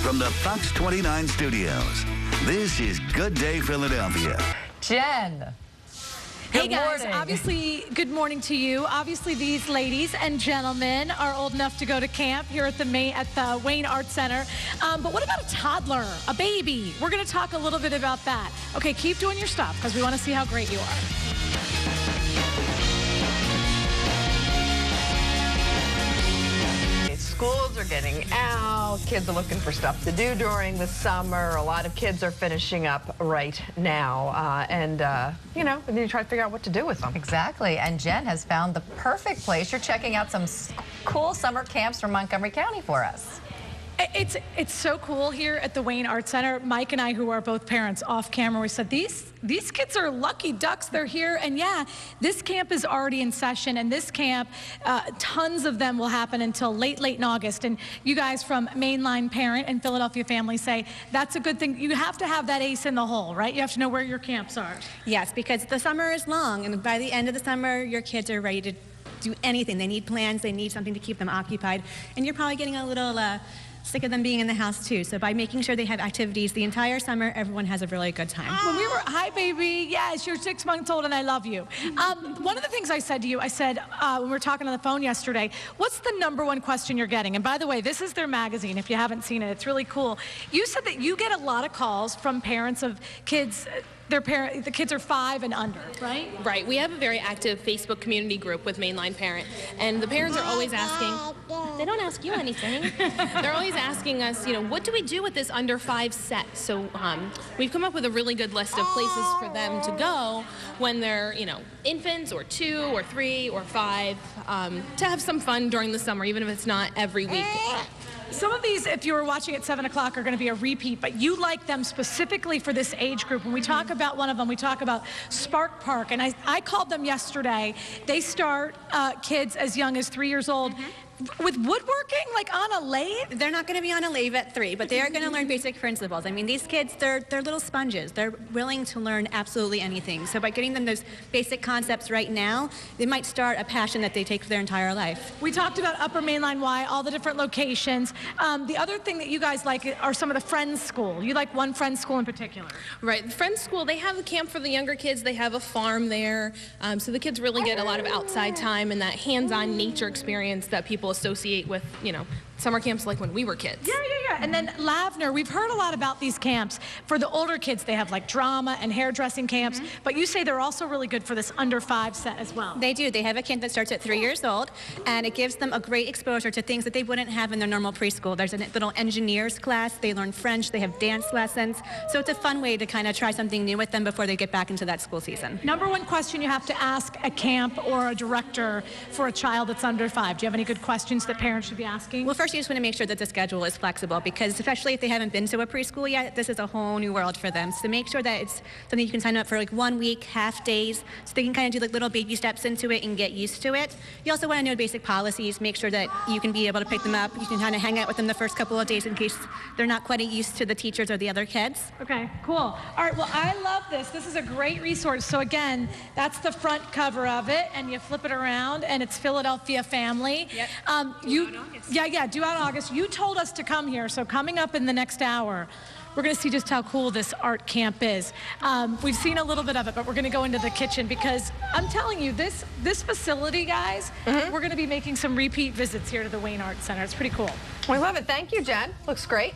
from the Fox29 studios. This is Good Day Philadelphia. Jen. Hey guys, obviously, good morning to you. Obviously, these ladies and gentlemen are old enough to go to camp here at the Wayne Arts Center. But what about a toddler, a baby? We're going to talk a little bit about that. Okay, keep doing your stuff because we want to see how great you are. Schools are getting out, kids are looking for stuff to do during the summer. A lot of kids are finishing up right now, you know, we need to try to figure out what to do with them. Exactly, and Jen has found the perfect place. You're checking out some cool summer camps from Montgomery County for us. It's so cool here at the Wayne Arts Center. Mike and I, who are both parents, off camera, we said these kids are lucky ducks. They're here, and yeah, this camp is already in session, and this camp, tons of them will happen until late in August. And you guys from Mainline Parent and Philadelphia Family say that's a good thing. You have to have that ace in the hole, right? You have to know where your camps are. Yes, because the summer is long, and by the end of the summer, your kids are ready to do anything. They need plans. They need something to keep them occupied, and you're probably getting a little sick of them being in the house too. So by making sure they have activities the entire summer, everyone has a really good time. When we were, hi baby, yes, you're 6 months old and I love you. One of the things I said to you, I said when we were talking on the phone yesterday, what's the #1 question you're getting? And by the way, this is their magazine. If you haven't seen it, it's really cool. You said that you get a lot of calls from parents of kids, the kids are 5 and under, right? Right. We have a very active Facebook community group with Mainline Parent, and the parents are always asking, they don't ask you anything. They're always asking us, you know, what do we do with this under 5 set? So we've come up with a really good list of places for them to go when they're, you know, infants or 2 or 3 or 5 to have some fun during the summer, even if it's not every week. Some of these, if you were watching at 7 o'clock, are going to be a repeat, but you like them specifically for this age group. When we talk about one of them, we talk about Spark Park, and I called them yesterday. They start kids as young as 3 years old. With woodworking, like on a lathe? They're not going to be on a lathe at 3, but they are going to learn basic principles. I mean, these kids, they're little sponges. They're willing to learn absolutely anything. So by getting them those basic concepts right now, they might start a passion that they take for their entire life. We talked about Upper Mainline Y, all the different locations. The other thing that you guys like are some of the Friends School. You like one Friends School in particular. Right. The Friends School, they have a camp for the younger kids. They have a farm there. So the kids really get a lot of outside time and that hands-on nature experience that people associate with, you know, summer camps like when we were kids. Yeah. And then Lavner, we've heard a lot about these camps. For the older kids, they have like drama and hairdressing camps, but you say they're also really good for this under 5 set as well. They do. They have a camp that starts at 3 years old, and it gives them a great exposure to things that they wouldn't have in their normal preschool. There's a little engineers class. They learn French. They have dance lessons. So it's a fun way to kind of try something new with them before they get back into that school season. #1 question you have to ask a camp or a director for a child that's under 5. Do you have any good questions that parents should be asking? Well, first you just want to make sure that the schedule is flexible, because especially if they haven't been to a preschool yet, this is a whole new world for them. So make sure that it's something you can sign up for like 1 week, half days, so they can kind of do like little baby steps into it and get used to it. You also want to know basic policies, make sure that you can be able to pick them up. You can kind of hang out with them the first couple of days in case they're not quite used to the teachers or the other kids. Okay, cool. All right, well, I love this. This is a great resource. So again, that's the front cover of it, and you flip it around, and it's Philadelphia Family. Yep. Due out in August. You told us to come here, so coming up in the next hour, we're going to see just how cool this art camp is. We've seen a little bit of it, but we're going to go into the kitchen because I'm telling you, this facility, guys, we're going to be making some repeat visits here to the Wayne Arts Center. It's pretty cool. We love it. Thank you, Jen. Looks great.